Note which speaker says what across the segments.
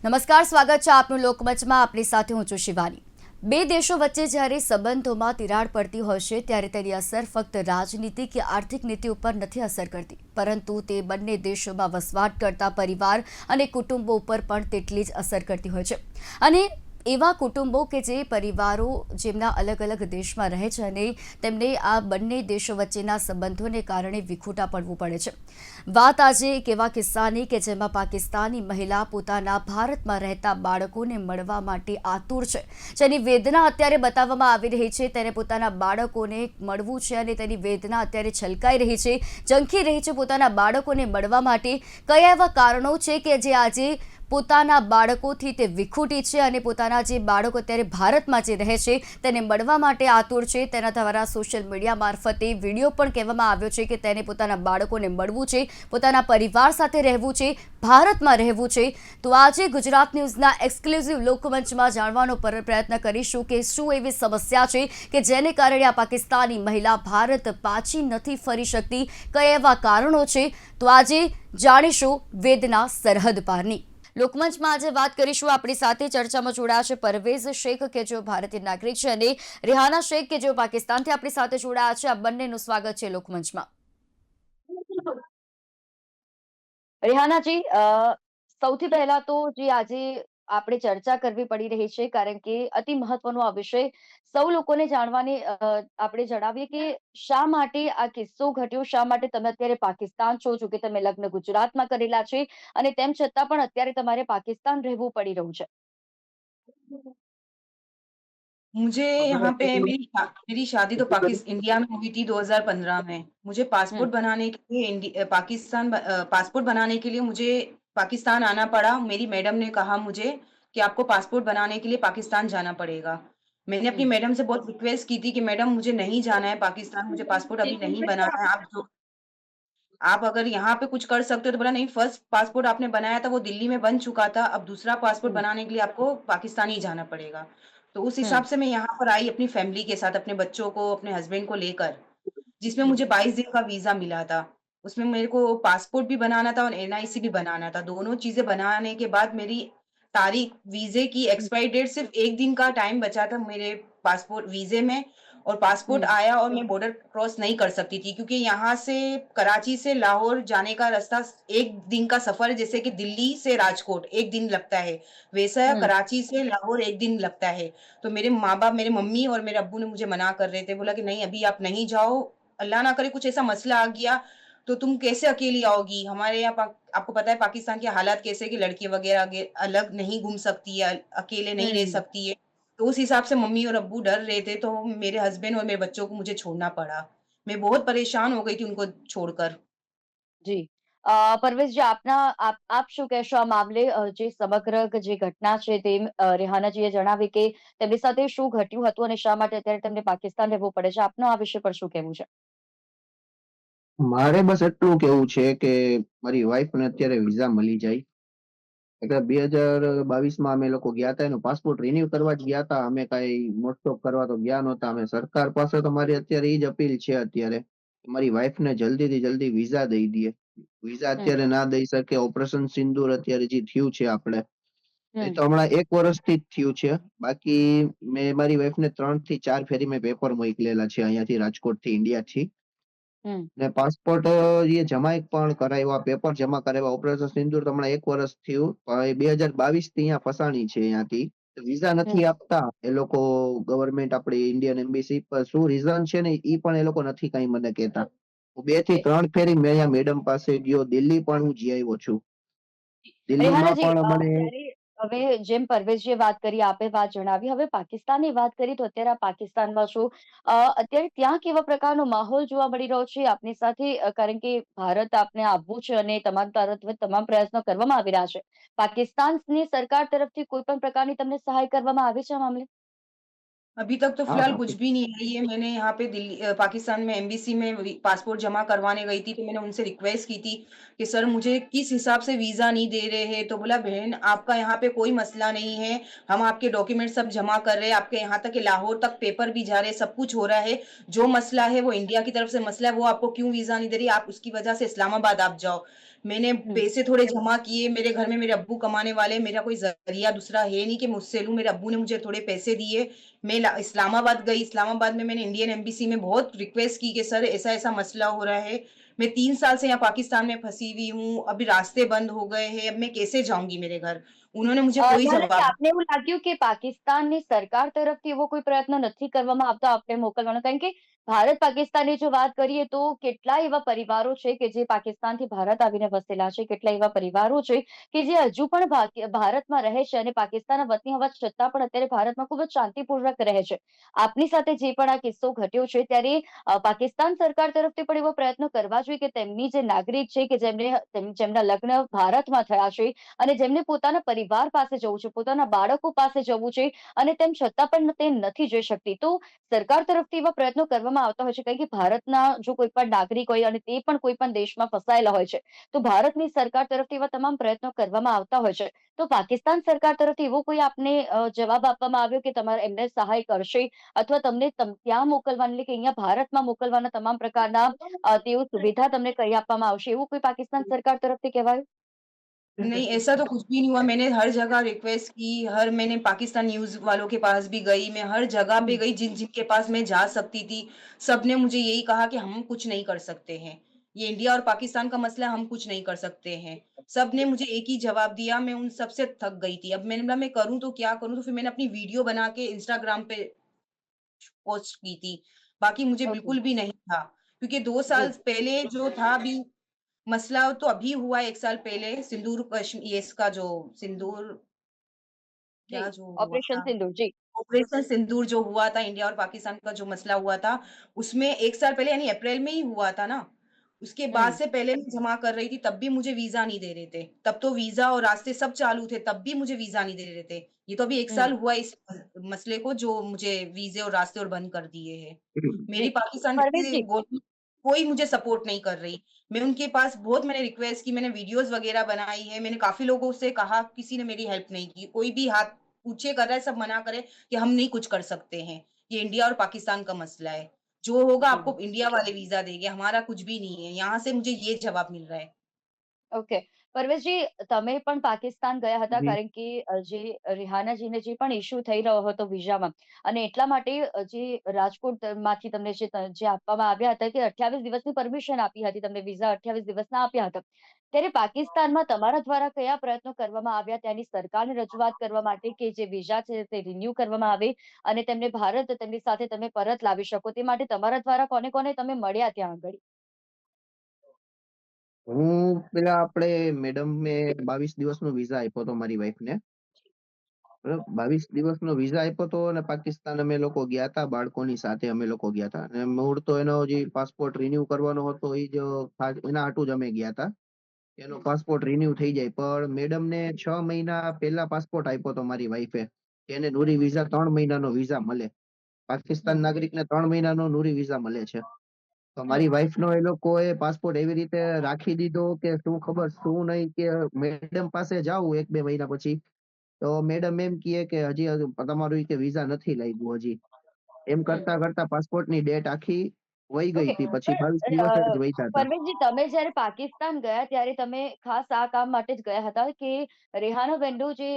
Speaker 1: નમસ્કાર, સ્વાગત છે આપનું લોકમંચમાં. આપની સાથે હું છું શિવાની. બે દેશો વચ્ચે જ્યારે સંબંધોમાં તિરાડ પડતી હોય છે ત્યારે તેની અસર ફક્ત રાજનીતિ કે આર્થિક નીતિ ઉપર નથી અસર કરતી, પરંતુ તે બંને દેશોમાં વસવાટ કરતા પરિવાર અને કુટુંબો ઉપર પણ તેટલી જ અસર કરતી હોય છે. અને એવા કુટુંબો કે જે પરિવારો જેમના અલગ અલગ દેશમાં રહે છે અને તેમને આ બંને દેશો વચ્ચેના સંબંધોને કારણે વિખૂટા પડવું પડે છે. વાત આજે એક એવા કિસ્સાની કે જેમાં પાકિસ્તાની મહિલા પોતાના ભારતમાં રહેતા બાળકોને મળવા માટે આતુર છે, જેની વેદના અત્યારે બતાવવામાં આવી રહી છે. તેને પોતાના બાળકોને મળવું છે અને તેની વેદના અત્યારે છલકાઈ રહી છે, ઝંખી રહી છે પોતાના બાળકોને મળવા માટે. કયા એવા કારણો છે કે જે આજે પોતાના બાળકોથી તે વિખૂટી છે અને પોતાના જે બાળકો અત્યારે ભારતમાં જે રહે છે તેને મળવા માટે આતુર છે? તેના દ્વારા સોશિયલ મીડિયા મારફતે વિડીયો પણ કહેવામાં આવ્યો છે કે તેને પોતાના બાળકોને મળવું છે, પોતાના પરિવાર સાથે રહેવું છે, ભારતમાં રહેવું છે. તો આજે ગુજરાત ન્યૂઝના એક્સક્લુઝિવ લોકમંચમાં જાણવાનો પ્રયત્ન કરીશું કે શું એવી સમસ્યા છે કે જેને કારણે આ પાકિસ્તાની મહિલા ભારત પાછી નથી ફરી શકતી, કયા એવા કારણો છે? તો આજે જાણીશું વેદના સરહદ પારની. લોકમંચમાં આજે વાત કરીશું. આપણી સાથે ચર્ચામાં જોડાયા છે પરવેઝ શેખ કે જેઓ ભારતીય નાગરિક છે અને રેહાના શેખ કે જેઓ પાકિસ્તાનથી આપણી સાથે જોડાયા છે. આ બંનેનું સ્વાગત છે લોકમંચમાં. રેહાનાજી, સૌથી પહેલા તો જે આજે આપણે ચર્ચા કરવી પડી રહી છે કારણ કે અતિ મહત્વનો આ વિષય સૌ લોકોને જાણવાની આપણે જણાવીએ કે શા માટે આ કિસ્સો ઘટ્યો, શા માટે તમે અત્યારે પાકિસ્તાન છો, જો કે તમે લગ્ન ગુજરાતમાં કરેલા છે અને તેમ છતાં પણ અત્યારે તમારે પાકિસ્તાન રહેવું પડી રહ્યું છે.
Speaker 2: मुझे यहाँ पे मेरी शादी तो इंडिया में हुई थी 2015 में। मुझे
Speaker 1: हम्म।
Speaker 2: पासपोर्ट बनाने के लिए पासपोर्ट बनाने के लिए मुझे पाकिस्तान आना पड़ा। मेरी मैडम ने कहा मुझे कि आपको पासपोर्ट बनाने के लिए पाकिस्तान जाना पड़ेगा। मैंने अपनी
Speaker 1: हम्म।
Speaker 2: मैडम से बहुत रिक्वेस्ट की थी कि मैडम मुझे नहीं जाना है पाकिस्तान, मुझे पासपोर्ट अभी नहीं बनाना है। आप अगर यहाँ पे कुछ कर सकते हो तो बोला नहीं, फर्स्ट पासपोर्ट आपने बनाया था वो दिल्ली में बन चुका था, अब दूसरा पासपोर्ट
Speaker 1: हम्म।
Speaker 2: बनाने के लिए आपको पाकिस्तान ही जाना पड़ेगा। तो उस हिसाब
Speaker 1: हम्म।
Speaker 2: से मैं यहाँ पर आई अपनी फैमिली के साथ, अपने बच्चों को, अपने हस्बैंड को लेकर, जिसमें
Speaker 1: हम्म।
Speaker 2: मुझे 22 दिन का वीजा मिला था। उसमें मेरे को पासपोर्ट भी बनाना था और एनआईसी भी बनाना था। दोनों चीजें बनाने के बाद मेरी तारीख वीजे की एक्सपायरी डेट सिर्फ 1 दिन का टाइम बचा था मेरे पासपोर्ट वीजे में, और पासपोर्ट
Speaker 1: हम्म।
Speaker 2: आया और मैं बॉर्डर क्रॉस नहीं कर सकती थी क्योंकि यहाँ से कराची से लाहौर जाने का रास्ता 1 दिन का सफर है, जैसे कि दिल्ली से राजकोट 1 दिन लगता है, वैसा
Speaker 1: हम्म।
Speaker 2: कराची से लाहौर 1 दिन लगता है। तो मेरे माँ बाप, मेरे मम्मी और मेरे अब्बू ने मुझे मना कर रहे थे, बोला कि नहीं अभी आप नहीं जाओ, अल्लाह ना करे कुछ ऐसा मसला आ गया तो तुम कैसे अकेली आओगी। हमारे यहाँ आपको पता है पाकिस्तान के हालात कैसे, कि लड़की वगैरह अलग नहीं घूम सकती है, अकेले नहीं रह
Speaker 1: हम्म।
Speaker 2: सकती है। तो उस हिसाब से मम्मी और अब्बू डर रहे थे, तो मेरे हस्बैंड और मेरे बच्चों को मुझे छोड़ना पड़ा। मैं बहुत परेशान हो गई थी उनको छोड़कर।
Speaker 1: જી. પરવેશજી, આપ શું કહેશો આ મામલે? જે સમગ્ર જે ઘટના છે તે રેહાનાજીએ જણાવી કે તેમની સાથે શું ઘટ્યું હતું અને શા માટે અત્યારે તેમને પાકિસ્તાન રહેવું પડે છે. આપનું આ વિષય પર શું કહેવું છે?
Speaker 3: મારે બસ એટલું કેવું છે કે મારી વાઈફ ને અત્યારે વિઝા મળી જાય. એટલે 2022 માં અમે લોકો ગયા હતા, એનો પાસપોર્ટ રિન્યુ કરવા જ ગયા હતા. અમે કઈ મોટો કરવા તો ગયા નહોતા. અમે સરકાર પાસે તો મારી અત્યારે એ જ અપીલ છે અત્યારે કે મારી વાઈફ ને જલ્દી થી જલ્દી વિઝા દઈ દે. વિઝા
Speaker 1: હમ.
Speaker 3: અત્યારે ના દઈ શકે. ઓપરેશન સિંદૂર અત્યારે જે થયું છે આપણે, એ
Speaker 1: હમ.
Speaker 3: તો હમણાં 1 વર્ષથી જ થયું છે. બાકી મેં મારી વાઈફ ને 3 થી 4 ફેરી મેં પેપર મોકલેલા છે અહીંયાથી, રાજકોટ થી, ઇન્ડિયા થી.
Speaker 1: હમ.
Speaker 3: ને પાસપોર્ટ એ જમા પણ કરાવ્યા, પેપર જમા કરાવ્યા. ઓપરેશન સિંદૂર તો હમણાં 1 વર્ષ થયું, પણ એ 2022 થી અહીંયા ફસાણી છે અહીંયાથી. વિઝા
Speaker 1: હમ.
Speaker 3: નથી આપતા એ લોકો, ગવર્મેન્ટ આપણી ઇન્ડિયન એમ્બેસી પર. શું રીઝન છે ને એ પણ એ લોકો નથી કઈ મને કહેતા. હું 2 થી 3 ફેરી મેં અહીંયા મેડમ પાસે ગયો. દિલ્હી પણ હું જઈ આવ્યો છું. દિલ્હીમાં
Speaker 1: રેહાનાજી,
Speaker 3: પણ મને
Speaker 1: ત્યારે હવે જેમ પરવેશજીએ વાત કરી, આપે વાત જણાવી, હવે પાકિસ્તાનની વાત કરી તો અત્યારે આપ પાકિસ્તાનમાં છો. અત્યારે ત્યાં કેવા પ્રકારનો માહોલ જોવા મળી રહ્યો છે આપની સાથે? કારણ કે ભારત આપને આવવું છે અને તમામ તરફ તમામ પ્રયત્નો કરવામાં આવી રહ્યા છે. પાકિસ્તાનની સરકાર તરફથી કોઈ પણ પ્રકારની તમને સહાય કરવામાં આવી છે આ मामले?
Speaker 2: अभी तक तो
Speaker 3: હા
Speaker 2: फिलहाल कुछ
Speaker 3: બાકી
Speaker 2: भी नहीं है। ये मैंने यहाँ पे पाकिस्तान में एम्बेसी में पासपोर्ट जमा करवाने गई थी, तो मैंने उनसे रिक्वेस्ट की थी कि सर मुझे किस हिसाब से वीजा नहीं दे रहे हैं। तो बोला बहन आपका यहाँ पे कोई मसला नहीं है, हम आपके डॉक्यूमेंट सब जमा कर रहे हैं, आपके यहाँ तक के लाहौर तक पेपर भी जा रहे हैं, सब कुछ हो रहा है। जो मसला है वो इंडिया की तरफ से मसला है, वो आपको क्यों वीजा नहीं दे रही, आप उसकी वजह से इस्लामाबाद आप जाओ। मैंने
Speaker 1: हुँ।
Speaker 2: पैसे थोड़े जमा किए, मेरे घर में मेरे अब्बू कमाने वाले हैं, मेरा कोई ज़रिया दूसरा है नहीं कि मैं उससे लूँ। मेरे अब्बू ने मुझे थोड़े पैसे दिए, मैं ला इस्लामाबाद गई, इस्लामाबाद में मैंने इंडियन एम्बेसी में बहुत रिक्वेस्ट की कि सर ऐसा-ऐसा मसला हो रहा है। मैं 3 साल से यहाँ पाकिस्तान में फँसी हुई हूँ, अभी रास्ते बंद हो गए हैं, अब मैं कैसे जाऊँगी मेरे घर? उन्होंने मुझे कोई
Speaker 1: નાનાજી
Speaker 2: જવાબ
Speaker 1: આપને એવું લાગ્યું કે પાકિસ્તાનની સરકાર તરફથી એવો કોઈ પ્રયત્ન નથી કરવામાં આવતો આપને મોકલવાનો? કારણ કે ભારત પાકિસ્તાનની જો વાત કરીએ તો કેટલાય એવા પરિવારો છે કે જે પાકિસ્તાનથી ભારત આવીને વસેલા છે. કેટલાય એવા પરિવારો છે કે જે હજુ પણ ભારતમાં રહે છે અને પાકિસ્તાનના વતની હોવા છતાં પણ અત્યારે ભારતમાં ખૂબ જ શાંતિપૂર્વક રહે છે. આપની સાથે જે પણ આ કિસ્સો ઘટ્યો છે ત્યારે પાકિસ્તાન સરકાર તરફથી પણ એવો પ્રયત્ન કરવા જોઈએ કે તેમની જે નાગરિક છે કે જેમના લગ્ન ભારતમાં થયા છે અને જેમને પોતાના પરિવાર પાસે જવું છે, પોતાના બાળકો પાસે જવું છે અને તેમ છતાં પણ તે નથી જઈ શકતી. તો સરકાર તરફથી એવા પ્રયત્નો કરવામાં આવતા હોય છે. કારણ કે ભારતના જો કોઈ પણ નાગરિક હોય અને તે પણ કોઈ પણ દેશમાં ફસાયેલા હોય છે, તો ભારતની સરકાર તરફથી એવા તમામ પ્રયત્નો કરવામાં આવતા હોય છે. તો પાકિસ્તાન સરકાર તરફથી એવો કોઈ આપને જવાબ આપવામાં આવ્યો કે તમારે એમને સહાય કરશે અથવા તમને ત્યાં મોકલવાની એટલે કે અહીંયા ભારતમાં મોકલવાના તમામ પ્રકારના તેઓ સુવિધા તમને કરી આપવામાં આવશે, એવું કોઈ પાકિસ્તાન સરકાર तरफથી કહેવાયું?
Speaker 2: नहीं, ऐसा तो कुछ भी नहीं हुआ। मैंने हर जगह रिक्वेस्ट की, हर मैंने पाकिस्तान न्यूज़ वालों के पास भी गई, मैं हर जगह पे
Speaker 1: हुँ,
Speaker 2: गई जिन-जिनके पास मैं जा सकती थी। सबने मुझे यही कहा कि हम कुछ नहीं कर सकते हैं। ये इंडिया और पाकिस्तान का मसला है, हम कुछ नहीं कर सकते हैं। सबने मुझे एक ही जवाब दिया, मैं उन सब से थक गई थी। अब मैंने बोला मैं करूँ तो क्या करूँ? तो फिर मैंने अपनी वीडियो बना के इंस्टाग्राम पे पोस्ट की थी। बाकी मुझे
Speaker 1: ओके,
Speaker 2: बिल्कुल भी नहीं था, क्योंकि 2 साल
Speaker 1: जी,
Speaker 2: पहले जो था अभी मसला तो अभी हुआ है 1 साल पहले ये इसका जो सिंदूर
Speaker 1: जी,
Speaker 2: क्या जो हुआ
Speaker 1: ऑपरेशन
Speaker 2: था,
Speaker 1: सिंदूर, जी।
Speaker 2: ऑपरेशन सिंदूर जो हुआ था इंडिया और पाकिस्तान का जो मसला हुआ था, उसमें 1 साल पहले यानी अप्रैल में ही हुआ था ना। उसके बाद
Speaker 1: हुँ,
Speaker 2: से पहले मैं जमा कर रही थी, तब भी मुझे वीज़ा नहीं दे रहे थे। तब तो वीज़ा और रास्ते सब चालू थे, तब भी मुझे वीज़ा नहीं दे रहे थे। ये तो अभी 1
Speaker 1: हुँ,
Speaker 2: साल हुआ है इस मसले को जो मुझे वीज़े और रास्ते और बंद कर दिए हैं।
Speaker 1: जी।
Speaker 2: मेरी पाकिस्तान
Speaker 1: परवेज़
Speaker 2: की
Speaker 1: जी
Speaker 2: गवर्नमेंट कोई मुझे सपोर्ट नहीं कर रही। मैं उनके पास बहुत मैंने रिक्वेस्ट की, मैंने वीडियोज़ वगैरह बनाई है, मैंने काफ़ी लोगों से कहा, किसी ने मेरी हेल्प नहीं की। कोई भी हाथ ऊँचे कर रहा है, सब मना करे कि हम नहीं कुछ कर सकते हैं। ये इंडिया और पाकिस्तान का मसला है। जो होगा
Speaker 1: जी,
Speaker 2: आपको इंडिया वाले वीज़ा देंगे, हमारा कुछ भी नहीं है। यहाँ से मुझे ये जवाब मिल रहा है।
Speaker 1: ઓકે. પરવેશજી, તમે પણ પાકિસ્તાન ગયા હતા
Speaker 3: જી.
Speaker 1: કારણ કે જે રિહાનાજીને જે પણ ઇશ્યુ થઈ રહ્યો હતો વિઝામાં અને એટલા માટે જે રાજકોટમાંથી તમને જે આપવામાં આવ્યા હતા કે 28 દિવસની પરમિશન આપી હતી, તમને વિઝા 28 દિવસના આપ્યા હતા. ત્યારે પાકિસ્તાનમાં તમારા દ્વારા કયા પ્રયત્નો કરવામાં આવ્યા ત્યાંની સરકારને રજૂઆત કરવા માટે કે જે વિઝા છે તે રિન્યુ કરવામાં આવે અને તેમને ભારત તેમની સાથે તમે પરત લાવી શકો તે માટે તમારા દ્વારા કોને-કોને તમે મળ્યા ત્યાં આગળ?
Speaker 3: હું પેલા આપણે મેડમે 22 દિવસનો વિઝા આપ્યો હતો મારી વાઈફને. બરાબર, 22 દિવસનો વિઝા આપ્યો હતો અને પાકિસ્તાન અમે લોકો ગયા હતા, બાળકોની સાથે અમે લોકો ગયા હતા અને મૂળ તો એનો જે પાસપોર્ટ રિન્યુ કરવાનો હતો એ જ ખાસ એના હાટુ જ અમે ગયા હતા. એનો
Speaker 1: હમ,
Speaker 3: પાસપોર્ટ રિન્યુ થઈ જાય પણ મેડમને 6 મહિના પહેલા પાસપોર્ટ આપ્યો હતો મારી વાઈફે. એને નુરી વિઝા 3 મહિનાનો વિઝા મળે. પાકિસ્તાન
Speaker 1: હમ,
Speaker 3: નાગરિકને 3 મહિનાનો નુરી વિઝા મળે છે. તો મારી
Speaker 1: હમ,
Speaker 3: વાઈફનો એ લોકોએ પાસપોર્ટ એવી રીતે રાખી દીધો કે શું ખબર શું નહીં કે મેડમ પાસે જાઉં 1-2 મહિના પછી તો મેડમ એમ કહે કે હજી તમારું ઈ કે વિઝા નથી લાગ્યું હજી. એમ
Speaker 1: હમ.
Speaker 3: કરતા કરતા પાસપોર્ટની ડેટ આખી વહી ગઈ
Speaker 1: ઓકે.
Speaker 3: હતી. પછી 22
Speaker 1: પણ
Speaker 3: દિવસ જ વયધા હતા.
Speaker 1: પરવેશજી, તમે જ્યારે પાકિસ્તાન ગયા ત્યારે તમે ખાસ આ કામ માટે જ ગયા હતા કે રેહાનાબેનનું જે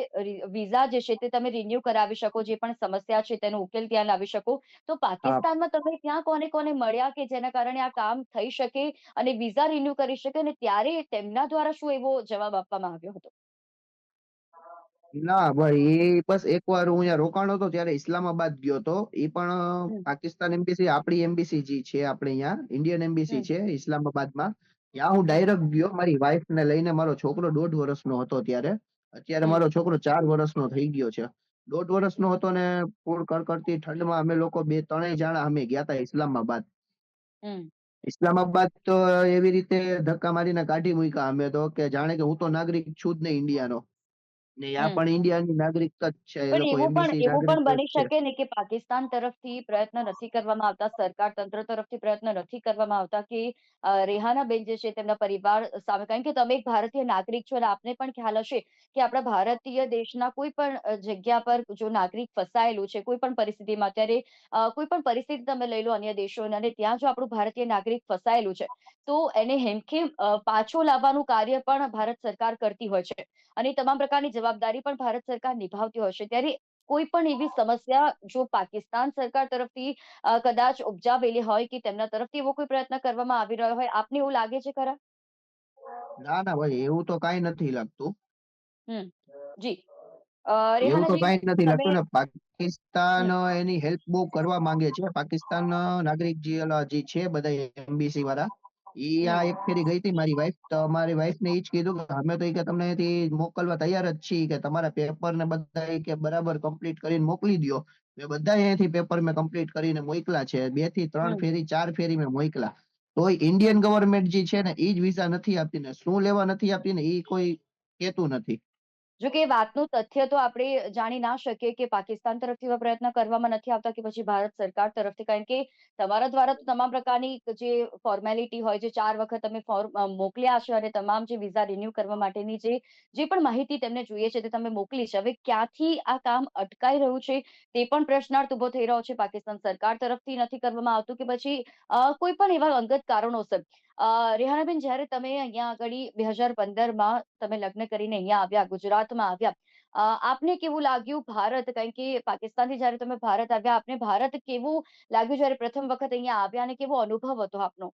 Speaker 1: વિઝા જે છે તે તમે રિન્યુ કરાવી શકો, જે પણ સમસ્યા છે તેનો ઉકેલ ત્યાં લાવી શકો. તો
Speaker 3: હા.
Speaker 1: પાકિસ્તાનમાં તમે ત્યાં કોને-કોને મળ્યા કે જેના કારણે આ કામ થઈ શકે અને વિઝા રિન્યુ કરી શકે અને ત્યારે તેમના દ્વારા શું એવો જવાબ આપવામાં આવ્યો હતો?
Speaker 3: ના ભાઈ એ બસ એકવાર હું અહીંયા રોકાણો હતો ત્યારે ઇસ્લામાબાદ ગયો હતો. એ પણ
Speaker 1: હમ,
Speaker 3: પાકિસ્તાન એમ્બેસી આપણી એમ્બેસી જે છે આપણે અહીંયા ઇન્ડિયન એમ્બેસી
Speaker 1: હમ,
Speaker 3: છે ઇસ્લામાબાદમાં. ત્યાં હું
Speaker 1: હમ,
Speaker 3: ડાયરેક્ટ ગયો મારી વાઈફને લઈને. મારો છોકરો 1.5 વર્ષનો હતો ત્યારે. અત્યારે
Speaker 1: હમ,
Speaker 3: મારો છોકરો 4 વર્ષનો થઈ ગયો છે. 1.5 વર્ષનો
Speaker 1: હમ,
Speaker 3: હતો ને ફૂલ કડકડતી ઠંડમાં અમે લોકો 2-3 જણા અમે ગયા હતા ઇસ્લામાબાદ.
Speaker 1: હમ,
Speaker 3: ઇસ્લામાબાદ તો એવી રીતે ધક્કા મારીને કાઢી મૂક્યા અમે તો કે જાણે કે હું તો નાગરિક છું જ નહીં ઇન્ડિયાનો. ને આ
Speaker 1: હમ.
Speaker 3: પણ ઇન્ડિયાની નાગરિકતા જ છે. એ
Speaker 1: પણ
Speaker 3: લોકો એમ્બેસી
Speaker 1: એવું પણ
Speaker 3: નાગરિક જ
Speaker 1: બની
Speaker 3: છે.
Speaker 1: શકે ને કે પાકિસ્તાન તરફથી પ્રયત્ન નથી કરવામાં આવતા, સરકાર તંત્ર તરફથી પ્રયત્ન નથી કરવામાં આવતા કે રેહાનાબેન જે છે તેમના પરિવાર સામે, કારણ કે તમે એક ભારતીય નાગરિક છો અને આપને પણ ખ્યાલ હશે કે આપણા ભારતીય દેશના કોઈ પણ જગ્યા પર જો નાગરિક ફસાયેલું છે કોઈ પણ પરિસ્થિતિમાં, ત્યારે કોઈ પણ પરિસ્થિતિ તમે લઈ લો અન્ય દેશોની, અને ત્યાં જો આપણું ભારતીય નાગરિક ફસાયેલું છે તો એને હેમખેમ પાછો લાવવાનું કાર્ય પણ ભારત સરકાર કરતી હોય છે, અને એ તમામ પ્રકારની જવાબદારી પણ ભારત સરકાર નિભાવતી હોય છે. ત્યારે કોઈ પણ એવી સમસ્યા જો પાકિસ્તાન સરકાર તરફથી કદાચ ઉપજાવેલી હોય કે તેમના તરફથી એવો કોઈ પ્રયત્ન કરવામાં આવી રહ્યો હોય, આપને એવું લાગે છે ખરા?
Speaker 3: ના, ના ભાઈ, એવું તો કાંઈ નથી લાગતું.
Speaker 1: હમ. જી.
Speaker 3: એવું તો
Speaker 1: રેહાનાજી,
Speaker 3: કાંઈ જ નથી
Speaker 1: તમે
Speaker 3: લાગતું ને. પાકિસ્તાન
Speaker 1: હમ.
Speaker 3: એની હેલ્પ બહુ કરવા માંગે છે. પાકિસ્તાન નાગરિક જે ઓલા જે છે બધા એમ્બેસી વાળા, ઈ
Speaker 1: હમ.
Speaker 3: આ એક ફેરી ગઈ હતી મારી વાઈફ, તો મારી વાઈફ ને ઈ જ કીધું કે અમે તો ઈ કે તમને અહીંથી મોકલવા તૈયાર જ છીએ, કે તમારા પેપર ને બધા ઈ કે બરાબર કમ્પ્લીટ કરીને મોકલી દ્યો. મેં બધા અહીંયાથી પેપર મેં કમ્પ્લીટ કરીને મોકલા છે. 2 થી 3
Speaker 1: હમ.
Speaker 3: ફેરી 4 ફેરી મેં મોકલા. તોય ઇન્ડિયન ગવર્નમેન્ટ જે છે ને ઈ જ વિઝા નથી આપતી ને શું લેવા નથી આપતી ને ઈ કોઈ કહેતું નથી.
Speaker 1: જો કે વાતનું તથ્ય તો આપણે જાણી ના શકીએ કે પાકિસ્તાન તરફથી એવા પ્રયત્ન કરવામાં નથી આવતા કે પછી ભારત સરકાર તરફથી, કારણ કે તમારા દ્વારા તો તમામ પ્રકારની જે ફોર્મેલિટી હોય, જે 4 વખત તમે ફોર્મ મોકલ્યા છે અને તમામ જે વિઝા રિન્યુ કરવા માટેની જે પણ માહિતી તેમને જોઈએ છે તે તમે મોકલી છે. હવે ક્યાંથી આ કામ અટકાઈ રહ્યું છે તે પણ પ્રશ્નાર્થ ઉભો થઈ રહ્યો છે. પાકિસ્તાન સરકાર તરફથી નથી કરવામાં આવતું કે પછી કોઈ પણ એવા અંગત કારણોસર. રેહાનાબેન, જ્યારે તમે અહીંયા આગળ 2015માં તમે લગ્ન કરીને અહીંયા આવ્યા, ગુજરાતમાં આવ્યા, આપને કેવું લાગ્યું ભારત? કારણ કે પાકિસ્તાનથી જ્યારે તમે ભારત આવ્યા, આપને ભારત કેવું લાગ્યું જ્યારે પ્રથમ વખત અહીંયા આવ્યા, અને કેવો अनुभव હતો આપનો?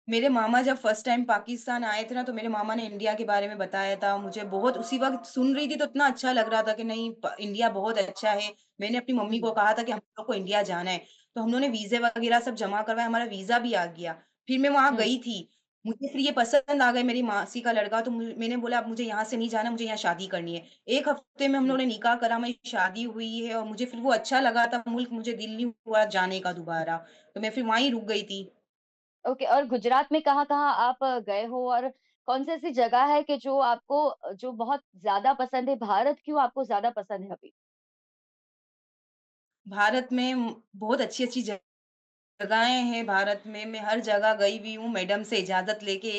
Speaker 2: मेरे मामा जब फर्स्ट टाइम पाकिस्तान आए थे ना, तो मेरे मामा ने इंडिया के बारे में बताया था। मुझे बहुत उसी वक़्त सुन रही थी तो इतना अच्छा लग रहा था कि नहीं प इंडिया बहुत अच्छा है। मैंने अपनी मम्मी को
Speaker 1: हम्म.
Speaker 2: कहा था कि हम लोग को इंडिया जाना है। तो हम लोगों ने वीज़े वग़ैरह सब जमा करवाए, हमारा वीज़ा भी आ गया। फिर मैं वहाँ
Speaker 1: हम्म.
Speaker 2: गई थी। मुझे फिर ये पसंद आ गए मेरी मासी का लड़का, तो मैंने बोला अब मुझे यहाँ से नहीं जाना, मुझे यहाँ शादी करनी है। 1 हफ़्ते में हम लोगों ने निकाह करा, मेरी शादी हुई है और मुझे फिर वो अच्छा लगा था मुल्क, मुझे दिल नहीं हुआ जाने का दोबारा। तो मैं फिर वहीं रुक गई थी।
Speaker 1: ओके, और गुजरात में कहाँ-कहाँ आप गए हो, और कौन सी ऐसी जगह है कि जो आपको जो बहुत ज़्यादा पसंद है? भारत क्यों आपको ज़्यादा पसंद है अभी?
Speaker 2: भारत में बहुत अच्छी-अच्छी जगहें हैं भारत में, मैं हर जगह गई हुई हूँ मैडम से इजाज़त लेके।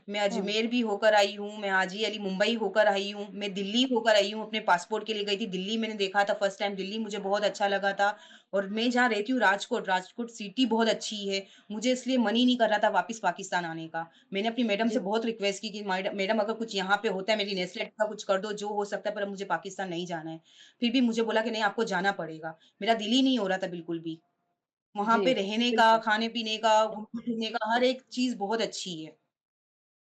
Speaker 2: मैं
Speaker 1: हुँ,
Speaker 2: अजमेर भी होकर आई हूँ, मैं हाजी अली मुंबई होकर आई हूँ, मैं दिल्ली होकर आई हूँ, अपने पासपोर्ट के लिए गई थी। दिल्ली मैंने देखा था फर्स्ट टाइम, दिल्ली मुझे बहुत अच्छा लगा था। और मैं जहाँ रहती हूँ राजकोट, राजकोट सिटी बहुत अच्छी है। मुझे इसलिए मन ही नहीं कर रहा था वापस पाकिस्तान आने का। मैंने अपनी मैडम से
Speaker 1: जी,
Speaker 2: बहुत रिक्वेस्ट की कि मैडम अगर कुछ यहाँ पे होता है, मेरी नेस्लेट का कुछ कर दो, जो हो सकता है, पर अब मुझे पाकिस्तान नहीं जाना है। फिर भी मुझे बोला कि नहीं आपको जाना पड़ेगा। मेरा दिल ही नहीं हो रहा था बिल्कुल भी। वहाँ
Speaker 1: जी,
Speaker 2: पे रहने का,
Speaker 1: बिल्कुल।
Speaker 2: खाने-पीने का, घूमने-फिरने का हर एक चीज़ बहुत अच्छी है।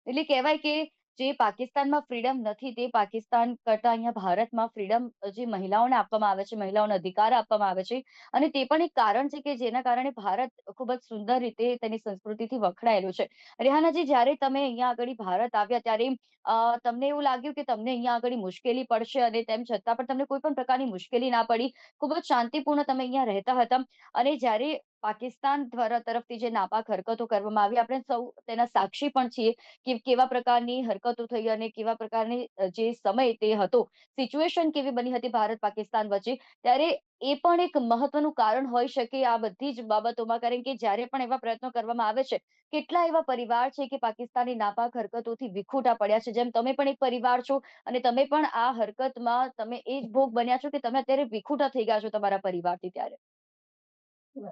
Speaker 1: એટલે કહેવાય કે જે પાકિસ્તાનમાં ફ્રીડમ નથી, તે પાકિસ્તાન કરતા અહીંયા ભારતમાં ફ્રીડમ જે મહિલાઓને આપવામાં આવે છે, મહિલાઓને અધિકાર આપવામાં આવે છે, અને તે પણ એક કારણ છે કે જેના કારણે ભારત ખૂબ જ સુંદર રીતે તેની સંસ્કૃતિથી વખણાયેલું છે. રેહાનાજી, જ્યારે તમે અહીંયા આગળ ભારત આવ્યા, ત્યારે તમને એવું લાગ્યું કે તમને અહીંયા આગળ મુશ્કેલી પડશે, અને તેમ છતાં પણ તમને કોઈ પણ પ્રકારની મુશ્કેલી ના પડી? ખૂબ જ શાંતિપૂર્ણ તમે અહીંયા રહેતા હતા, અને જ્યારે પાકિસ્તાન દ્વારા તરફથી જે નાપાક હરકતો કરવામાં આવી, આપણે સૌ તેના સાક્ષી પણ છીએ કે કેવા પ્રકારની હરકતો થઈ અને કેવા પ્રકારની જે સમય તે હતો, સિચ્યુએશન કેવી બની હતી ભારત પાકિસ્તાન વચ્ચે, ત્યારે એ પણ એક મહત્વનું કારણ હોઈ શકે આ બધી જ બાબતોમાં, કારણ કે જ્યારે પણ એવા પ્રયત્નો કરવામાં આવે છે, કેટલા એવા પરિવાર છે કે પાકિસ્તાની નાપાક હરકતોથી વિખૂટા પડ્યા છે, જેમ તમે પણ એક પરિવાર છો, અને તમે પણ આ હરકતમાં તમે એ જ ભોગ બન્યા છો કે તમે અત્યારે વિખૂટા થઈ ગયા છો તમારા परिवारથી ત્યારે।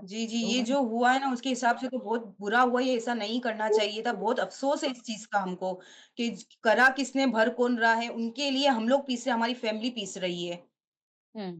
Speaker 2: जी, जी, ये जो हुआ है ना उसके हिसाब से तो बहुत बुरा हुआ, ये ऐसा नहीं करना चाहिए था। बहुत अफ़सोस है इस चीज़ का हमको कि करा किसने, भर कौन रहा है, उनके लिए हम लोग पीस रहे हैं, हमारी फैमिली पीस रही है।
Speaker 1: हुँ।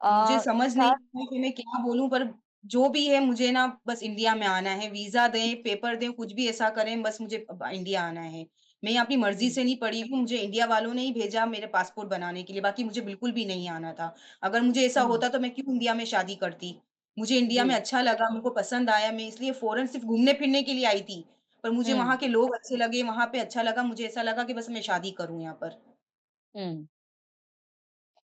Speaker 2: मुझे समझ नहीं
Speaker 1: खास।
Speaker 2: आ रहा कि मैं क्या बोलूँ, पर जो भी है मुझे ना बस इंडिया में आना है। वीज़ा दें, पेपर दें, कुछ भी ऐसा करें, बस मुझे अब इंडिया आना है। मैं यहाँ अपनी मर्ज़ी
Speaker 1: जी,
Speaker 2: से नहीं पड़ी हूँ, मुझे इंडिया वालों ने ही भेजा मेरे पासपोर्ट बनाने के लिए, बाकी मुझे बिल्कुल भी नहीं आना था। अगर मुझे ऐसा
Speaker 1: हुँ,
Speaker 2: होता तो मैं क्यों इंडिया में शादी करती? मुझे इंडिया में
Speaker 1: जी,
Speaker 2: अच्छा लगा, मुझको पसंद आया, मैं इसलिए फ़ॉरेन सिर्फ़ घूमने-फिरने के लिए आई थी। पर मुझे
Speaker 1: हुँ,
Speaker 2: वहाँ के लोग अच्छे लगे, वहाँ पे अच्छा लगा, मुझे ऐसा लगा कि बस मैं शादी करूँ यहाँ पर।
Speaker 1: हुँ।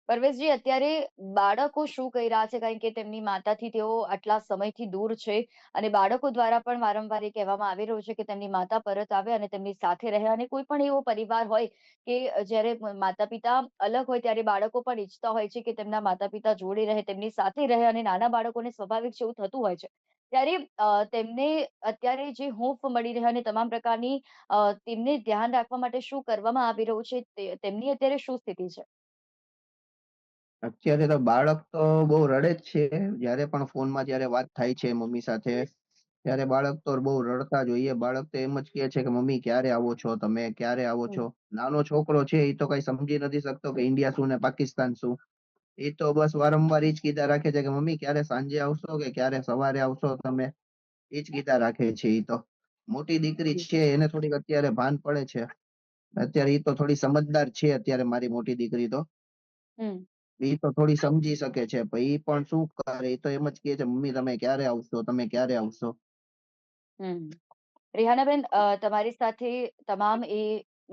Speaker 1: પરવેશજી, અત્યારે બાળકો શું કહી રહ્યા છે? કારણ કે તેમની માતાથી તેઓ આટલા સમયથી દૂર છે અને બાળકો દ્વારા પણ વારંવાર એ કહેવામાં આવી રહ્યું છે કે તેમની માતા પરત આવે અને તેમની સાથે રહે. અને કોઈ પણ એવો પરિવાર હોય કે જ્યારે માતા-પિતા અલગ હોય ત્યારે બાળકો પણ ઈચ્છતા હોય છે કે તેમના માતા-પિતા જોડે રહે, તેમની સાથે રહે અને નાના બાળકોને સ્વાભાવિક છે એવું થતું હોય છે. ત્યારે તેમને અત્યારે જે હૂંફ મળી રહે અને તમામ પ્રકારની તેમને ધ્યાન રાખવા માટે શું કરવામાં આવી રહ્યું છે? તેમની અત્યારે શું સ્થિતિ છે?
Speaker 3: અત્યારે તો બાળક તો બહુ રડે જ છે. જ્યારે પણ ફોનમાં જ્યારે વાત થાય છે મમ્મી સાથે, ત્યારે બાળક તો બહુ રડતા જ હોઈએ. બાળક તો એમ જ કહે છે કે મમ્મી ક્યારે આવો છો તમે? ક્યારે આવો
Speaker 1: હમ.
Speaker 3: છો? નાનો છોકરો છે એ તો કઈ સમજી નથી શકતો કે ઇન્ડિયા શું ને પાકિસ્તાન શું. એ તો બસ વારંવાર ઈ જ કીધા રાખે છે કે મમ્મી ક્યારે સાંજે આવશો કે ક્યારે સવારે આવશો તમે? ઈ જ કીધા રાખે છે ઈ તો. મોટી દીકરી
Speaker 1: જી.
Speaker 3: છે એને થોડીક અત્યારે ભાન પડે છે. અત્યારે ઈ તો થોડી સમજદાર છે અત્યારે મારી મોટી દીકરી તો.
Speaker 1: હમ.
Speaker 3: ઈ તો થોડી સમજી શકે છે. પણ ઈ પણ શું કરે? ઈ તો એમ જ કહે છે મમ્મી તમે ક્યારે આવશો? તમે ક્યારે આવશો?
Speaker 1: હમ. રિહાનાબેન, તમારી સાથે તમામ એ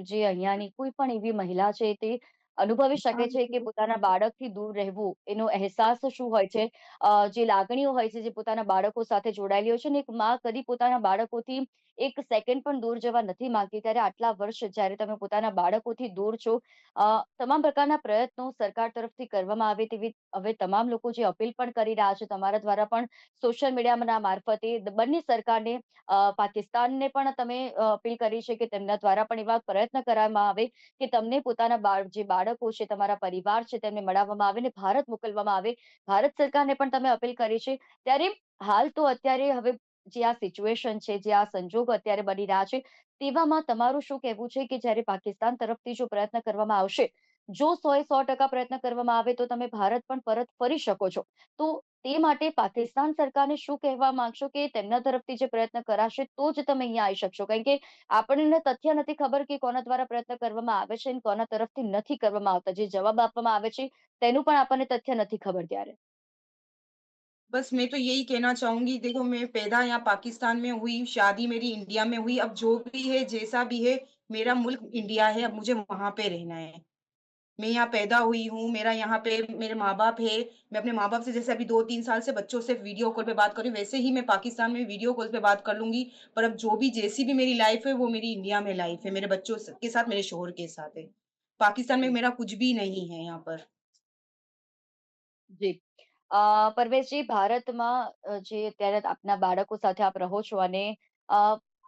Speaker 1: જે અહીંયાની કોઈ પણ એવી મહિલા છે તે અનુભવી શકે છે કે પોતાના બાળકથી દૂર રહેવું એનો અહેસાસ શું હોય છે. જે લાગણીઓ હોય છે જે પોતાના બાળકો સાથે જોડાયેલી હોય છે, ને એક માં કદી પોતાના બાળકોથી એક સેકન્ડ પણ દૂર જવા નથી માંગતી. ત્યારે આટલા વર્ષ જ્યારે તમે પોતાના બાળકોથી દૂર છો, તમામ પ્રકારના પ્રયત્નો સરકાર તરફથી કરવામાં આવે તેવી હવે તમામ લોકો જે અપીલ પણ કરી રહ્યા છે તમારા દ્વારા પણ સોશિયલ મીડિયાના મારફતે બંને સરકારને, પાકિસ્તાનને પણ તમે અપીલ કરી છે કે તેમના દ્વારા પણ એવા પ્રયત્ન કરવામાં આવે કે તમને પોતાના જે બાળકો છે, તમારા પરિવાર છે, તેમને મળાવવામાં આવે ને ભારત મોકલવામાં આવે. ભારત સરકારને પણ તમે અપીલ કરી છે. ત્યારે હાલ તો અત્યારે હવે જે આ સિચ્યુએશન છે, જે આ સંજોગો અત્યારે બની રહ્યા છે, તેવામાં તમારું શું કહેવું છે કે જ્યારે પાકિસ્તાન તરફથી જો પ્રયત્ન કરવામાં આવશે, જો 100% પ્રયત્ન કરવામાં આવે તો તમે ભારત પણ પરત ફરી શકો છો. તો તે માટે પાકિસ્તાન સરકારને શું કહેવા માંગશો કે તેમના તરફથી જે પ્રયત્ન કરાશે તો જ તમે અહીંયા આવી શકશો? કારણ કે આપણને તથ્ય નથી ખબર કે કોના દ્વારા પ્રયત્ન કરવામાં આવે છે અને કોના તરફથી નથી કરવામાં આવતા. જે જવાબ આપવામાં આવે છે તેનું પણ આપણને તથ્ય નથી खबर ત્યારે.
Speaker 2: बस मैं तो यही कहना चाहूँगी, देखो मैं पैदा यहाँ पाकिस्तान में हुई, शादी मेरी इंडिया में हुई, अब जो भी है, जैसा भी है, मेरा मुल्क इंडिया है, अब मुझे वहाँ पे रहना है। मैं यहाँ पैदा हुई हूँ, मेरा यहाँ पे मेरे माँ-बाप है, मैं अपने माँ-बाप से जैसे अभी 2-3 साल से बच्चों से वीडियो कॉल पे बात कर रही हूँ, वैसे ही मैं पाकिस्तान में वीडियो कॉल पे बात कर लूँगी। पर अब जो भी जैसी भी मेरी लाइफ़ है, वो मेरी इंडिया में लाइफ़ है, मेरे बच्चों के साथ, मेरे शौहर के साथ है। पाकिस्तान में
Speaker 1: જી.
Speaker 2: मेरा कुछ भी नहीं है यहाँ पर।
Speaker 1: જી. પરવેશજી, ભારતમાં જે અત્યારે આપના બાળકો સાથે આપ રહો છો અને અ,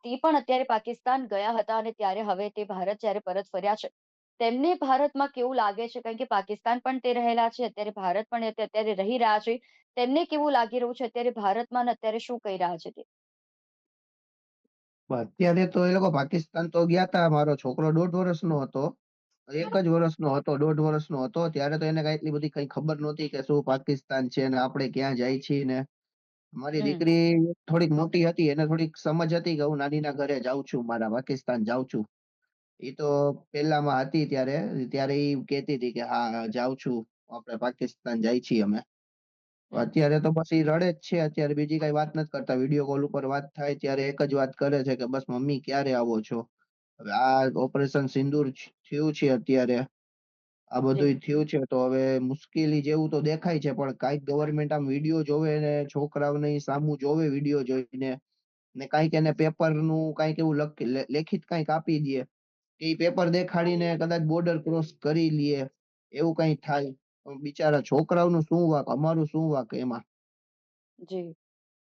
Speaker 1: તે પણ અત્યારે પાકિસ્તાન ગયા હતા અને ત્યારે હવે તે ભારત જ્યારે પરત ફર્યા છે, તેમને ભારતમાં કેવું લાગે છે? કારણ કે પાકિસ્તાન પણ તે રહેલા છે, અત્યારે ભારત પણ તે અત્યારે રહી રહ્યા છે. તેમને કેવું લાગી રહ્યું છે અત્યારે ભારતમાં ને અત્યારે શું કહી રહ્યા છે તે?
Speaker 3: અત્યારે તો એ લોકો પાકિસ્તાન તો ગયા તા. મારો છોકરો 1.5 વર્ષનો હતો. એક
Speaker 1: હમ.
Speaker 3: જ વર્ષનો હતો, 1.5 વર્ષનો હતો. ત્યારે તો એને કઈ એટલી બધી કઈ ખબર નહોતી કે શું પાકિસ્તાન છે ને આપણે ક્યાં જાય છીએ ને. મારી
Speaker 1: હમ.
Speaker 3: દીકરી થોડીક મોટી હતી, એને થોડીક સમજ હતી કે હું નાનીના ઘરે જાઉં છું, મારા પાકિસ્તાન જાઉં છું. એ તો પેલામાં હતી ત્યારે, ત્યારે ઈ કહેતી હતી કે હા જાઉં છું, આપણે પાકિસ્તાન જાય છીએ અમે.
Speaker 1: હમ.
Speaker 3: અત્યારે તો બસ ઈ રડે જ છે. અત્યારે બીજી કઈ વાત નથી કરતા. વિડીયો કોલ ઉપર વાત થાય ત્યારે એક જ વાત કરે છે કે બસ મમ્મી ક્યારે આવો છો? હવે આ ઓપરેશન સિંદૂર થયું છે અત્યારે, આ
Speaker 1: જી.
Speaker 3: બધું થયું છે તો હવે મુશ્કેલી જેવું તો દેખાય છે. પણ કાંઈક ગવર્મેન્ટ આમ વિડીયો જોવે ને છોકરાઓને ઈ સામું જોવે વિડીયો જોઈને, ને કાંઈક એને પેપરનું કાંઈક એવું લેખિત કાંઈક આપી દે કે ઈ પેપર દેખાડીને કદાચ બોર્ડર ક્રોસ કરી લે, એવું કાંઈ થાય. પણ બિચારા છોકરાઓનું શું વાંક, અમારું શું વાંક એમાં?
Speaker 1: જી.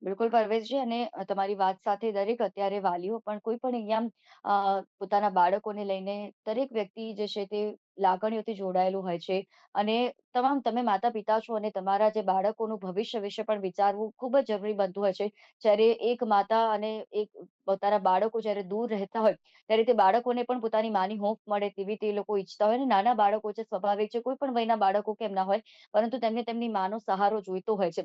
Speaker 1: બિલકુલ પરવેશજી, અને તમારી વાત સાથે દરેક અત્યારે વાલીઓ પણ કોઈ પણ અહીંયા પોતાના બાળકોને લઈને દરેક વ્યક્તિ જે છે તે લાગણીઓથી જોડાયેલું હોય છે. અને તમામ તમે માતા પિતા છો અને તમારા જે બાળકોનું ભવિષ્ય વિશે પણ વિચારવું ખૂબ જ જરૂરી બનતું હોય છે. જ્યારે એક માતા અને એક પોતાના બાળકો જ્યારે દૂર રહેતા હોય ત્યારે તે બાળકોને પણ પોતાની માની હૂંફ મળે તેવી તે લોકો ઈચ્છતા હોય. અને નાના બાળકો છે, સ્વાભાવિક છે, કોઈ પણ વયના બાળકો કેમ ના હોય, પરંતુ તેમને તેમની માનો સહારો જોઈતો હોય છે.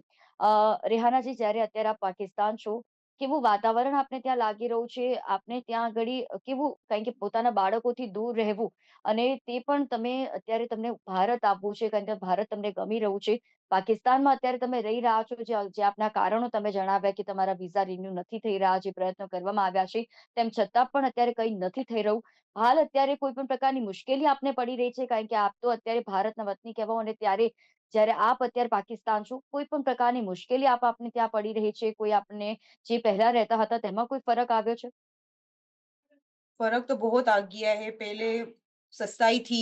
Speaker 1: રેહાનાજી, જ્યારે અત્યારે આપ પાકિસ્તાન છો, કેવું વાતાવરણ આપને ત્યાં લાગી રહ્યું છે? આપને ત્યાં આગળી કેવું, કારણ કે પોતાના બાળકોથી દૂર રહેવું અને તે પણ તમે અત્યારે તમને ભારત આવવું છે કારણ કે ભારત તમને ગમી રહ્યું છે. પાકિસ્તાનમાં અત્યારે તમે રહી રહ્યા છો, જે આપના કારણો તમે જણાવ્યા કે તમારા વિઝા રિન્યુ નથી થઈ રહ્યા, જે પ્રયત્નો કરવામાં આવ્યા છે, તેમ છતાં પણ અત્યારે કંઈ નથી થઈ રહ્યું. હાલ અત્યારે કોઈ પણ પ્રકારની મુશ્કેલી આપને પડી રહી છે? કારણ કે આપ તો અત્યારે ભારતના વતની કહેવાઓ અને ત્યારે જ્યારે આપ અત્યારે પાકિસ્તાન છો, કોઈ પણ પ્રકારની મુશ્કેલી આપને ત્યાં પડી રહી છે? કોઈ આપને જે પહેલા रहता હતા તેમાં કોઈ फर्क આવ્યો છે?
Speaker 2: फ़र्क तो बहुत आ गया है, पहले सस्ताई थी,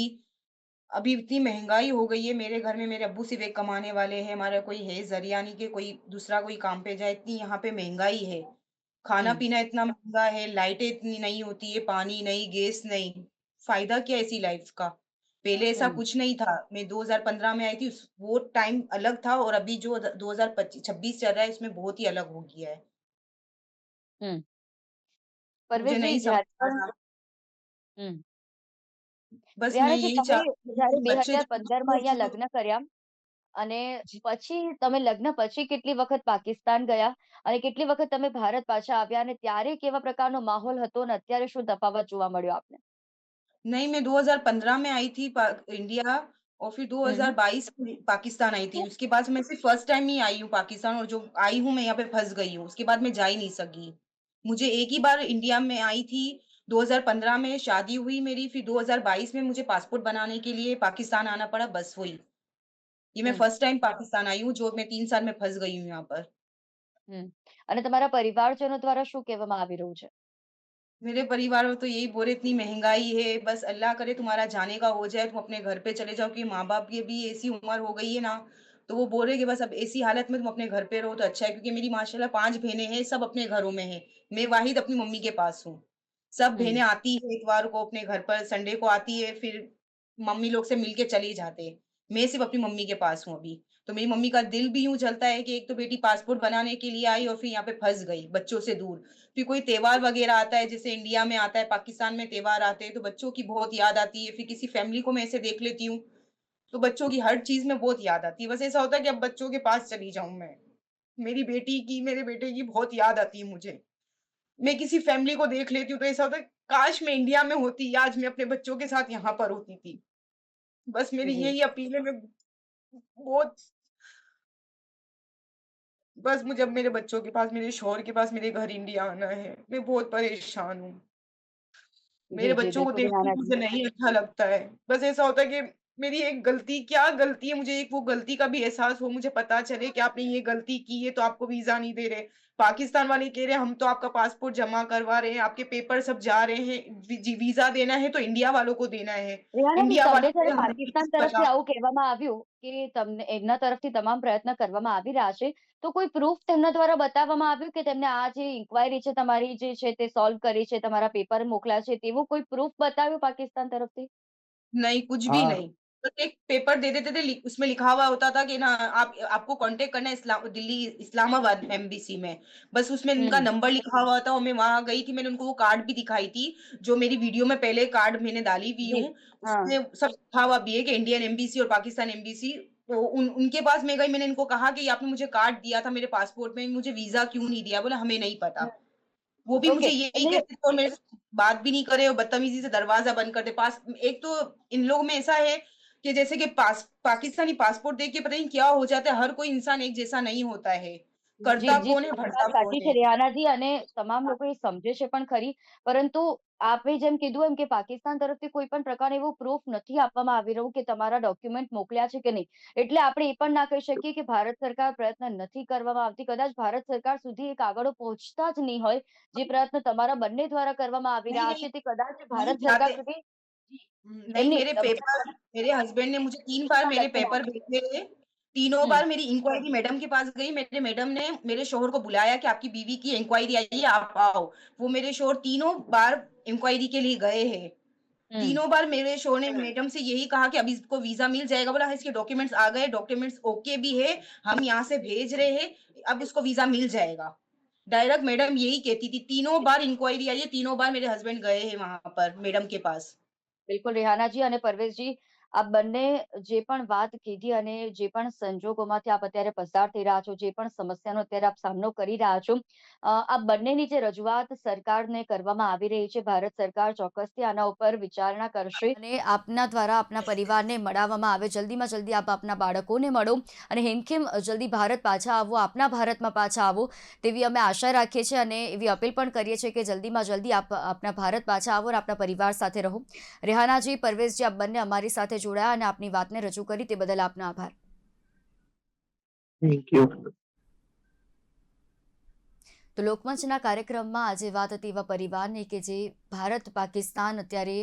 Speaker 2: अभी इतनी महँगाई हो गई है, मेरे घर में मेरे अब्बू सिर्फ़ एक कमाने वाले हैं, हमारा कोई है ज़रिया नहीं कि कोई दूसरा कोई काम पे जाए, इतनी यहाँ पे महँगाई है।
Speaker 1: हुँ,
Speaker 2: खाना-पीना इतना महँगा है, लाइटें इतनी नहीं होती है, पानी नहीं, गैस नहीं, फ़ायदा क्या है ऐसी लाइफ़ का? पहले ऐसा
Speaker 1: हुँ,
Speaker 2: कुछ नहीं था, मैं 2015 में आई थी उस वो टाइम अलग था और अभी जो 2025 चल रहा है, इसमें बहुत ही अलग हो गया है।
Speaker 1: हुँ।
Speaker 2: मुझे
Speaker 1: પરવેશજી
Speaker 2: नहीं समझ
Speaker 1: જ્યારે
Speaker 2: आ
Speaker 1: પણ
Speaker 2: रहा,
Speaker 1: હમ.
Speaker 2: बस मैं
Speaker 1: રિયાનાજી,
Speaker 2: यही
Speaker 1: તમે
Speaker 2: चाहती हूँ
Speaker 1: જ્યારે
Speaker 2: कि बच्चे जो
Speaker 1: 2015માં અહીંયા
Speaker 2: जो
Speaker 1: લગ્ન કર્યા અને
Speaker 2: जी,
Speaker 1: પછી તમે લગ્ન પછી કેટલી વખત પાકિસ્તાન ગયા અને કેટલી વખત તમે ભારત પાછા આવ્યા અને ત્યારે કેવા પ્રકારનો માહોલ હતો અને અત્યારે શું તફાવત જોવા મળ્યો આપને?
Speaker 2: नहीं, मैं 2015 में आई थी इंडिया और फिर
Speaker 1: હમ,
Speaker 2: 2022 में पाकिस्तान आई थी। उसके बाद से मैं सिर्फ़ फर्स्ट टाइम ही आई हूँ पाकिस्तान और जो आई हूँ मैं यहाँ पे फँस गई हूँ। उसके बाद मैं जा ही नहीं सकी। मुझे एक ही बार इंडिया में आई थी, 2015 में शादी हुई मेरी, फिर 2022 में मुझे पासपोर्ट बनाने के लिए पाकिस्तान आना पड़ा, बस वही। ये मैं
Speaker 1: હમ,
Speaker 2: फर्स्ट टाइम पाकिस्तान आई हूँ, जो मैं 3 साल में फँस गई हूँ यहाँ पर।
Speaker 1: હમ. અને તમારા परिवारजनों દ્વારા શું કહેવામાં આવી રહ્યું છે?
Speaker 2: मेरे परिवार में तो यही बोले इतनी महँगाई है, बस अल्लाह करे तुम्हारा जाने का हो जाए, तुम अपने घर पे चले जाओ, क्योंकि माँ-बाप की भी ऐसी उम्र हो गई है ना, तो वो बोल रहे हैं कि बस अब ऐसी हालत में तुम अपने घर पे रहो तो अच्छा है, क्योंकि मेरी माशाल्लाह 5 बहनें हैं, सब अपने घरों में हैं। मैं वाहिद अपनी मम्मी के पास हूँ। सब
Speaker 1: हम्म,
Speaker 2: बहनें आती हैं इतवार को अपने घर पर, संडे को आती है, फिर मम्मी लोग से मिल के चले जाते हैं। मैं सिर्फ़ अपनी मम्मी के पास हूँ अभी। तो मेरी मम्मी का दिल भी यूँ जलता है कि एक तो बेटी पासपोर्ट बनाने के लिए आई और फिर यहाँ पे फँस गई, बच्चों से दूर। फिर कोई त्योहार वगैरह आता है, जैसे इंडिया में आता है, पाकिस्तान में त्योहार आते हैं, तो बच्चों की बहुत याद आती है। फिर किसी फैमिली को मैं ऐसे देख लेती हूँ, तो बच्चों की हर चीज़ में बहुत याद आती है। बस ऐसा होता है कि अब बच्चों के पास चली जाऊँ मैं। मेरी बेटी की, मेरे बेटे की बहुत याद आती है मुझे। मैं किसी फैमिली को देख लेती हूँ, तो ऐसा होता है, काश मैं इंडिया में होती, आज मैं अपने बच्चों के साथ यहाँ पर होती थी। बस मेरी
Speaker 1: जी,
Speaker 2: यही अपील है, मैं बहुत बस मुझे अब मेरे बच्चों के पास, मेरे शौहर के पास, मेरे घर इंडिया आना है। मैं बहुत परेशान हूँ।
Speaker 1: जी,
Speaker 2: मेरे
Speaker 1: जी,
Speaker 2: बच्चों को
Speaker 1: बिल्कुल
Speaker 2: देख के
Speaker 1: रिहाना जी।
Speaker 2: मुझे नहीं अच्छा लगता है। बस ऐसा होता है कि मेरी एक गलती, क्या गलती है, मुझे एक वो गलती का भी एहसास हो, मुझे पता चले कि आपने ये गलती की है तो आपको वीज़ा नहीं दे रहे। पाकिस्तान वाले कह रहे हैं हम तो आपका पासपोर्ट जमा करवा रहे हैं, आपके पेपर सब जा रहे हैं, वीज़ा देना है तो इंडिया वालों को देना है।
Speaker 1: રિહાનાજી,
Speaker 2: इंडिया
Speaker 1: તમને
Speaker 2: वाले कह
Speaker 1: જ્યારે
Speaker 2: रहे हैं हमें
Speaker 1: પાકિસ્તાન
Speaker 2: किसी
Speaker 1: તરફથી
Speaker 2: बचा।
Speaker 1: આવું કહેવામાં આવ્યું કે તમને એમના તરફથી તમામ પ્રયત્ન કરવામાં આવી રહ્યા છે, તો કોઈ પ્રૂફ તેમના દ્વારા બતાવવામાં આવ્યું કે તેમને આ જે ઇન્ક્વાયરી છે તમારી જે છે તે સોલ્વ કરી છે, તમારા પેપર મોકલ્યા છે, તેવું કોઈ प्रूफ बताવ્યું पाकिस्तान तरफથી?
Speaker 2: नहीं, कुछ भी
Speaker 3: हाँ,
Speaker 2: नहीं। बस एक पेपर दे देते थे, उसमें लिखा हुआ होता था कि ना आप आपको कॉन्टैक्ट करना है दिल्ली इस्लामाबाद एम्बेसी में। बस उसमें उनका
Speaker 1: हुँ,
Speaker 2: नंबर लिखा हुआ था और मैं वहाँ गई थी, मैंने उनको वो कार्ड भी दिखाई थी, जो मेरी वीडियो में पहले कार्ड मैंने डाली भी
Speaker 1: जी,
Speaker 2: हूँ।
Speaker 1: हाँ,
Speaker 2: उसमें सब लिखा हुआ भी है कि इंडियन एम्बेसी और पाकिस्तान एम्बेसी। तो उनके पास मैं गई, मैंने इनको कहा कि आपने मुझे कार्ड दिया था मेरे पासपोर्ट में, मुझे वीज़ा क्यों नहीं दिया? बोला हमें नहीं पता।
Speaker 1: हुँ,
Speaker 2: वो भी
Speaker 1: ओके,
Speaker 2: मुझे यही
Speaker 1: એટલે
Speaker 2: कहते थे और मेरे से बात भी नहीं करे और बदतमीज़ी से दरवाज़ा बंद कर दे। पास एक तो इन लोगों में ऐसा है कि जैसे कि पाकिस्तानी पासपोर्ट देख के पता नहीं क्या हो जाता है, हर कोई इंसान एक जैसा नहीं होता है।
Speaker 1: જી,
Speaker 2: करता
Speaker 1: જી,
Speaker 2: कौन है,
Speaker 1: તમારી
Speaker 2: भरता
Speaker 1: વાત
Speaker 2: कौन
Speaker 1: સાચી છે
Speaker 2: है।
Speaker 1: રિહાનાજી અને તમામ લોકો એ સમજે છે પણ ખરી. પરંતુ આપે જેમ કીધું એમ કે પાકિસ્તાન તરફથી કોઈ પણ પ્રકારનું એવું પ્રૂફ નથી આપવામાં આવી રહ્યું કે તમારા ડોક્યુમેન્ટ મોકલ્યા છે કે નહીં. એટલે આપણે એ પણ ના કહી શકીએ કે ભારત સરકાર પ્રયત્ન નથી કરવામાં આવતી. કદાચ ભારત સરકાર સુધી એ કાગળો પહોંચતા જ નહીં હોય. જે પ્રયત્ન તમારા બંને દ્વારા કરવામાં આવી
Speaker 2: नहीं,
Speaker 1: રહ્યા
Speaker 2: नहीं,
Speaker 1: છે તે કદાચ
Speaker 2: नहीं
Speaker 1: ભારત સરકાર
Speaker 2: जाते।
Speaker 1: સુધી જી,
Speaker 2: नहीं,
Speaker 1: એમની
Speaker 2: मेरे
Speaker 1: તમારા
Speaker 2: पेपर, मेरे हस्बैंड ने मुझे 3 बार मेरे
Speaker 1: લગ્નમાં
Speaker 2: पेपर भेजे थे। तीनों
Speaker 1: हुँ,
Speaker 2: बार मेरी इंक्वायरी मैडम के पास गई, मेरे मैडम ने मेरे शौहर को बुलाया कि आपकी बीवी की इंक्वायरी आई है, आप आओ। वो मेरे शौहर तीनों बार इंक्वायरी के लिए गए हैं।
Speaker 1: हुँ,
Speaker 2: तीनों बार मेरे शौहर ने मैडम से यही कहा कि अब इसको वीज़ा मिल जाएगा, बोला हाँ, इसके डॉक्यूमेंट्स आ गए, डॉक्यूमेंट्स ओके भी है, हम यहाँ से भेज रहे हैं, अब इसको वीज़ा मिल जाएगा। डायरेक्ट मैडम यही कहती थी, तीनों बार इंक्वायरी आई है, तीनों बार मेरे हस्बैंड गए हैं वहाँ पर मैडम के पास।
Speaker 1: બિલકુલ રેહાનાજી અને પરવેશજી, આ બંને જે પણ વાત કીધી અને જે પણ સંજોગોમાંથી આપ અત્યારે પસાર થઈ રહ્યા છો, જે પણ સમસ્યાનો અત્યારે આપ સામનો કરી રહ્યા છો, આ બંનેની જે રજૂઆત સરકારને કરવામાં આવી રહી છે, ભારત સરકાર ચોક્કસથી આના ઉપર વિચારણા કરશે અને આપના દ્વારા આપના પરિવારને મળાવવામાં આવે. જલ્દીમાં જલ્દી આપ આપના બાળકોને મળો અને હેમખેમ જલ્દી ભારત પાછા આવો, આપના ભારતમાં પાછા આવો તેવી અમે આશા રાખીએ છીએ અને એવી અપીલ પણ કરીએ છીએ કે જલ્દીમાં જલ્દી આપ આપના ભારત પાછા આવો અને આપના પરિવાર સાથે રહો. રેહાનાજી, પરવેઝજી, આપ બંને અમારી સાથે જોડાયા અને આપની વાતને રજૂ કરી તે બદલ આપનો આભાર.
Speaker 3: Thank you.
Speaker 1: તો લોકમંચના કાર્યક્રમમાં આજે વાત હતી એવા પરિવારની કે જે ભારત પાકિસ્તાન અત્યારે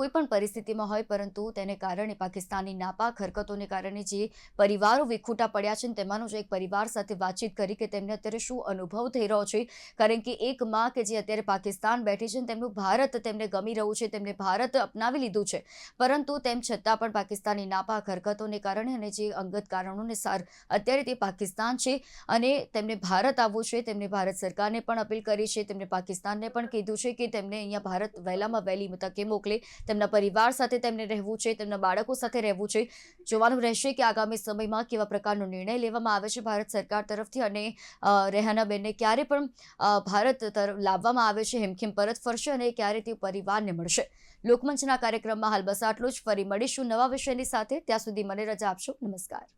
Speaker 1: કોઈ પણ પરિસ્થિતિમાં હોય પરંતુ તેને કારણે પાકિસ્તાનની નાપાક હરકતોને કારણે જે પરિવારો વિખૂટા પડ્યા છે ને તેમાંનો જ એક પરિવાર સાથે વાતચીત કરી કે તેમને અત્યારે શું અનુભવ થઈ રહ્યો છે. કારણ કે એક માં કે જે અત્યારે પાકિસ્તાન બેઠી છે ને તેમનું ભારત તેમને ગમી રહ્યું છે, તેમને ભારત અપનાવી લીધું છે, પરંતુ તેમ છતાં પણ પાકિસ્તાનની નાપાક હરકતોને કારણે અને જે અંગત કારણોને સાર અત્યારે તે પાકિસ્તાન છે અને તેમને ભારત આવવું છે. તેમને ભારત સરકારને પણ અપીલ કરી છે, તેમને પાકિસ્તાનને પણ કીધું છે કે તેમને અહીંયા ભારત વહેલામાં વહેલી તકે મોકલે, તેમના પરિવાર સાથે તેમને રહેવું છે, તેમના બાળકો સાથે રહેવું છે. જોવાનું રહેશે કે આગામી સમયમાં કેવા પ્રકારનો નિર્ણય લેવામાં આવે છે ભારત સરકાર તરફથી અને રેહાનાબેનને ક્યારે પણ ભારત તરફ લાવવામાં આવે છે, હેમખેમ પરત ફરશે અને ક્યારે તે પરિવારને મળશે. લોકમંચના કાર્યક્રમમાં હાલ બસ આટલું જ. ફરી મળીશું નવા વિષયની સાથે. ત્યાં સુધી મને રજા આપશો. નમસ્કાર.